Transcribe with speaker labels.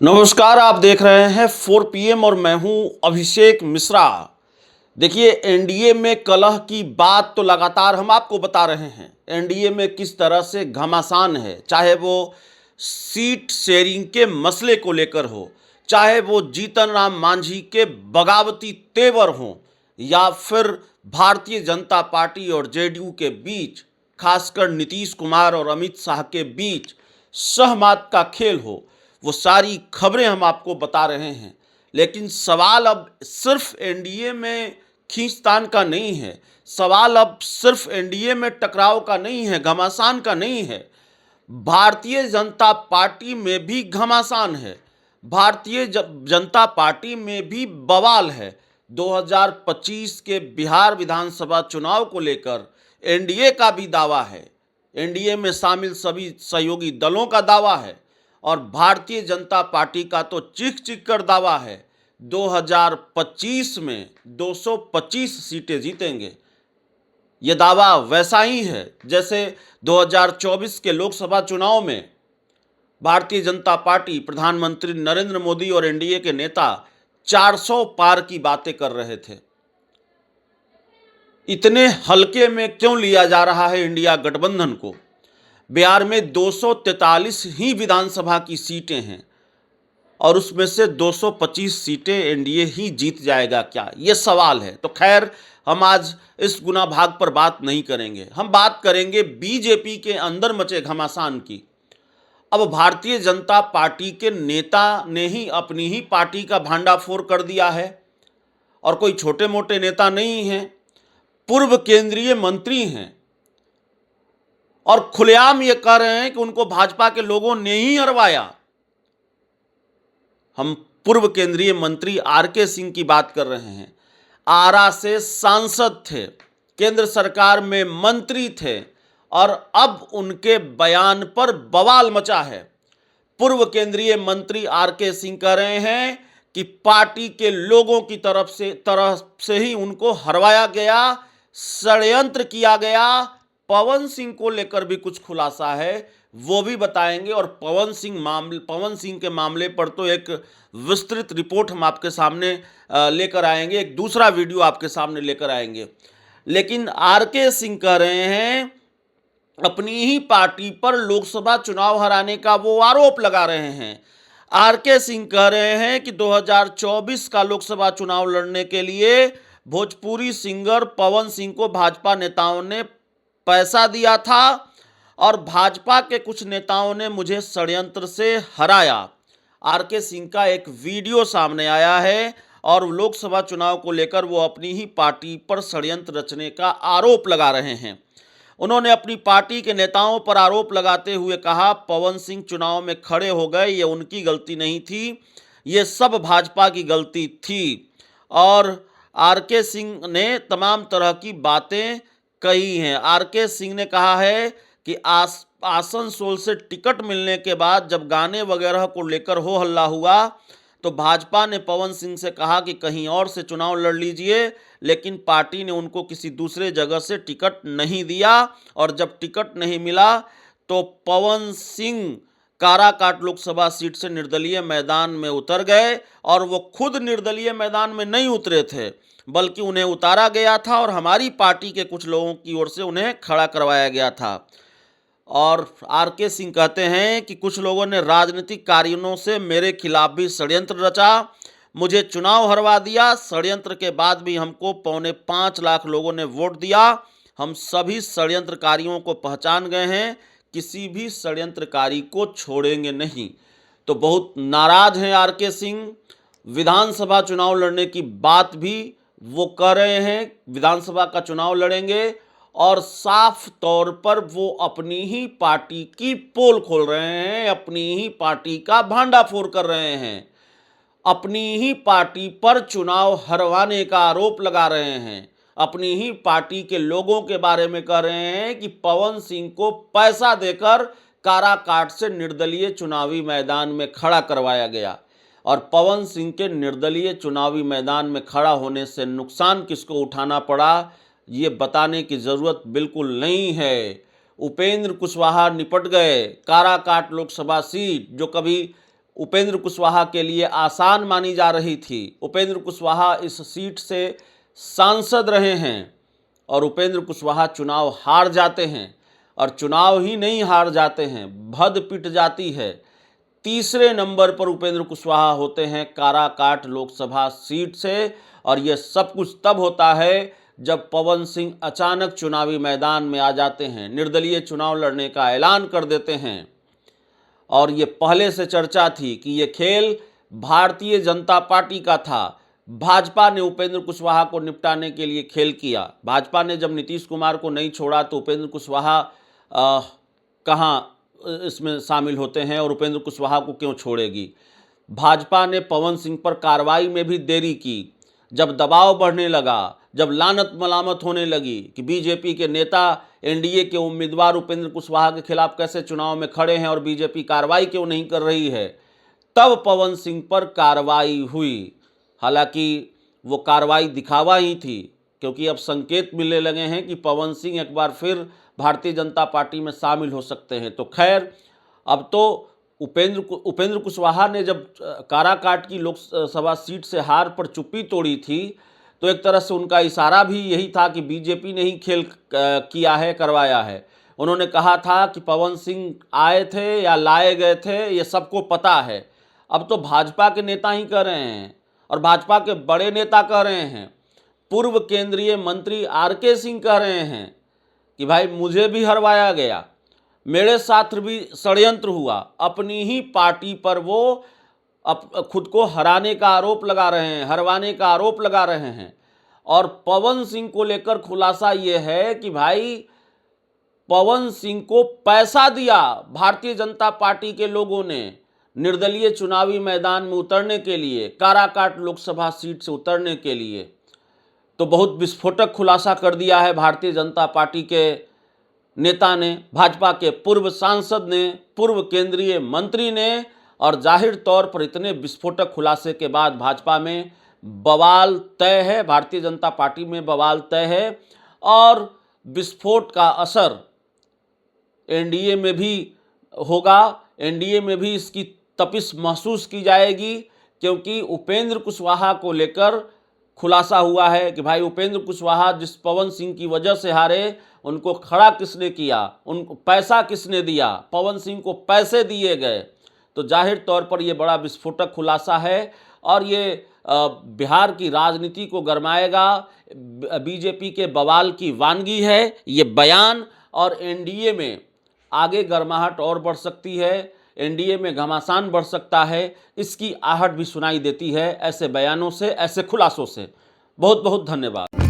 Speaker 1: नमस्कार, आप देख रहे हैं 4 PM और मैं हूं अभिषेक मिश्रा। देखिए, एनडीए में कलह की बात तो लगातार हम आपको बता रहे हैं। एनडीए में किस तरह से घमासान है, चाहे वो सीट शेयरिंग के मसले को लेकर हो, चाहे वो जीतन राम मांझी के बगावती तेवर हों, या फिर भारतीय जनता पार्टी और जेडीयू के बीच, खासकर नीतीश कुमार और अमित शाह के बीच सहमत का खेल हो। वो सारी खबरें हम आपको बता रहे हैं। लेकिन सवाल अब सिर्फ एनडीए में खींचतान का नहीं है, सवाल अब सिर्फ एनडीए में टकराव का नहीं है, घमासान का नहीं है। भारतीय जनता पार्टी में भी घमासान है, भारतीय जनता पार्टी में भी बवाल है। 2025 के बिहार विधानसभा चुनाव को लेकर एनडीए का भी दावा है, एनडीए में शामिल सभी सहयोगी दलों का दावा है और भारतीय जनता पार्टी का तो चीख चीख कर दावा है 2025 में 225 सीटें जीतेंगे। ये दावा वैसा ही है जैसे 2024 के लोकसभा चुनाव में भारतीय जनता पार्टी, प्रधानमंत्री नरेंद्र मोदी और एनडीए के नेता 400 पार की बातें कर रहे थे। इतने हल्के में क्यों लिया जा रहा है इंडिया गठबंधन को? बिहार में 243 ही विधानसभा की सीटें हैं और उसमें से 225 सीटें एनडीए ही जीत जाएगा क्या, ये सवाल है। तो खैर, हम आज इस गुना भाग पर बात नहीं करेंगे, हम बात करेंगे बीजेपी के अंदर मचे घमासान की। अब भारतीय जनता पार्टी के नेता ने ही अपनी ही पार्टी का भांडाफोड़ कर दिया है और कोई छोटे मोटे नेता नहीं हैं, पूर्व केंद्रीय मंत्री हैं और खुलेआम ये कह रहे हैं कि उनको भाजपा के लोगों ने ही हरवाया। हम पूर्व केंद्रीय मंत्री आरके सिंह की बात कर रहे हैं। आरा से सांसद थे, केंद्र सरकार में मंत्री थे और अब उनके बयान पर बवाल मचा है। पूर्व केंद्रीय मंत्री आरके सिंह कह रहे हैं कि पार्टी के लोगों की तरफ से ही उनको हरवाया गया, षड्यंत्र किया गया। पवन सिंह को लेकर भी कुछ खुलासा है, वो भी बताएंगे और पवन सिंह के मामले पर तो एक विस्तृत रिपोर्ट हम आपके सामने लेकर आएंगे, एक दूसरा वीडियो आपके सामने लेकर आएंगे। लेकिन आरके सिंह कह रहे हैं अपनी ही पार्टी पर लोकसभा चुनाव हराने का वो आरोप लगा रहे हैं। आरके सिंह कह रहे हैं कि 2024 का लोकसभा चुनाव लड़ने के लिए भोजपुरी सिंगर पवन सिंह को भाजपा नेताओं ने पैसा दिया था और भाजपा के कुछ नेताओं ने मुझे षड्यंत्र से हराया। आरके सिंह का एक वीडियो सामने आया है और लोकसभा चुनाव को लेकर वो अपनी ही पार्टी पर षड्यंत्र रचने का आरोप लगा रहे हैं। उन्होंने अपनी पार्टी के नेताओं पर आरोप लगाते हुए कहा, पवन सिंह चुनाव में खड़े हो गए, ये उनकी गलती नहीं थी, ये सब भाजपा की गलती थी। और आरके सिंह ने तमाम तरह की बातें कही हैं। आरके सिंह ने कहा है कि आसनसोल से टिकट मिलने के बाद जब गाने वगैरह को लेकर हो हल्ला हुआ तो भाजपा ने पवन सिंह से कहा कि कहीं और से चुनाव लड़ लीजिए, लेकिन पार्टी ने उनको किसी दूसरे जगह से टिकट नहीं दिया और जब टिकट नहीं मिला तो पवन सिंह काराकाट लोकसभा सीट से निर्दलीय मैदान में उतर गए और वो खुद निर्दलीय मैदान में नहीं उतरे थे, बल्कि उन्हें उतारा गया था और हमारी पार्टी के कुछ लोगों की ओर से उन्हें खड़ा करवाया गया था। और आरके सिंह कहते हैं कि कुछ लोगों ने राजनीतिक कारणों से मेरे खिलाफ भी षड्यंत्र रचा, मुझे चुनाव हरवा दिया। षड्यंत्र के बाद भी हमको 4.25 लाख लोगों ने वोट दिया। हम सभी षड्यंत्रकारियों को पहचान गए हैं, किसी भी षड्यंत्रकारी को छोड़ेंगे नहीं। तो बहुत नाराज हैं आरके सिंह। विधानसभा चुनाव लड़ने की बात भी वो कह रहे हैं, विधानसभा का चुनाव लड़ेंगे और साफ तौर पर वो अपनी ही पार्टी की पोल खोल रहे हैं, अपनी ही पार्टी का भांडाफोड़ कर रहे हैं, अपनी ही पार्टी पर चुनाव हरवाने का आरोप लगा रहे हैं, अपनी ही पार्टी के लोगों के बारे में कह रहे हैं कि पवन सिंह को पैसा देकर काराकाट से निर्दलीय चुनावी मैदान में खड़ा करवाया गया और पवन सिंह के निर्दलीय चुनावी मैदान में खड़ा होने से नुकसान किसको उठाना पड़ा, ये बताने की ज़रूरत बिल्कुल नहीं है। उपेंद्र कुशवाहा निपट गए, काराकाट लोकसभा सीट जो कभी उपेंद्र कुशवाहा के लिए आसान मानी जा रही थी। उपेंद्र कुशवाहा इस सीट से सांसद रहे हैं और उपेंद्र कुशवाहा चुनाव हार जाते हैं, और चुनाव ही नहीं हार जाते हैं, भद पिट जाती है। तीसरे नंबर पर उपेंद्र कुशवाहा होते हैं काराकाट लोकसभा सीट से, और यह सब कुछ तब होता है जब पवन सिंह अचानक चुनावी मैदान में आ जाते हैं, निर्दलीय चुनाव लड़ने का ऐलान कर देते हैं। और ये पहले से चर्चा थी कि ये खेल भारतीय जनता पार्टी का था। भाजपा ने उपेंद्र कुशवाहा को निपटाने के लिए खेल किया। भाजपा ने जब नीतीश कुमार को नहीं छोड़ा तो उपेंद्र कुशवाहा कहाँ इसमें शामिल होते हैं, और उपेंद्र कुशवाहा को क्यों छोड़ेगी। भाजपा ने पवन सिंह पर कार्रवाई में भी देरी की। जब दबाव बढ़ने लगा, जब लानत मलामत होने लगी कि बीजेपी के नेता एनडीए के उम्मीदवार उपेंद्र कुशवाहा के खिलाफ कैसे चुनाव में खड़े हैं और बीजेपी कार्रवाई क्यों नहीं कर रही है, तब पवन सिंह पर कार्रवाई हुई। हालांकि वो कार्रवाई दिखावा ही थी, क्योंकि अब संकेत मिलने लगे हैं कि पवन सिंह एक बार फिर भारतीय जनता पार्टी में शामिल हो सकते हैं। तो खैर, अब तो उपेंद्र कुशवाहा ने जब काराकाट की लोकसभा सीट से हार पर चुप्पी तोड़ी थी, तो एक तरह से उनका इशारा भी यही था कि बीजेपी ने ही खेल किया है, करवाया है। उन्होंने कहा था कि पवन सिंह आए थे या लाए गए थे, ये सबको पता है। अब तो भाजपा के नेता ही कह रहे हैं, और भाजपा के बड़े नेता कह रहे हैं। पूर्व केंद्रीय मंत्री आरके सिंह कह रहे हैं कि भाई मुझे भी हरवाया गया, मेरे साथ भी षड्यंत्र हुआ। अपनी ही पार्टी पर वो खुद को हराने का आरोप लगा रहे हैं, हरवाने का आरोप लगा रहे हैं। और पवन सिंह को लेकर खुलासा ये है कि भाई पवन सिंह को पैसा दिया भारतीय जनता पार्टी के लोगों ने निर्दलीय चुनावी मैदान में उतरने के लिए, काराकाट लोकसभा सीट से उतरने के लिए। तो बहुत विस्फोटक खुलासा कर दिया है भारतीय जनता पार्टी के नेता ने, भाजपा के पूर्व सांसद ने, पूर्व केंद्रीय मंत्री ने। और जाहिर तौर पर इतने विस्फोटक खुलासे के बाद भाजपा में बवाल तय है, भारतीय जनता पार्टी में बवाल तय है। और विस्फोट का असर एनडीए में भी होगा, एनडीए में भी इसकी तपिश महसूस की जाएगी, क्योंकि उपेंद्र कुशवाहा को लेकर खुलासा हुआ है कि भाई उपेंद्र कुशवाहा जिस पवन सिंह की वजह से हारे, उनको खड़ा किसने किया, उनको पैसा किसने दिया, पवन सिंह को पैसे दिए गए। तो जाहिर तौर पर यह बड़ा विस्फोटक खुलासा है, और ये बिहार की राजनीति को गरमाएगा। बीजेपी के बवाल की वानगी है ये बयान, और एनडीए में आगे गर्माहट और बढ़ सकती है, एनडीए में घमासान बढ़ सकता है, इसकी आहट भी सुनाई देती है ऐसे बयानों से, ऐसे खुलासों से। बहुत बहुत धन्यवाद।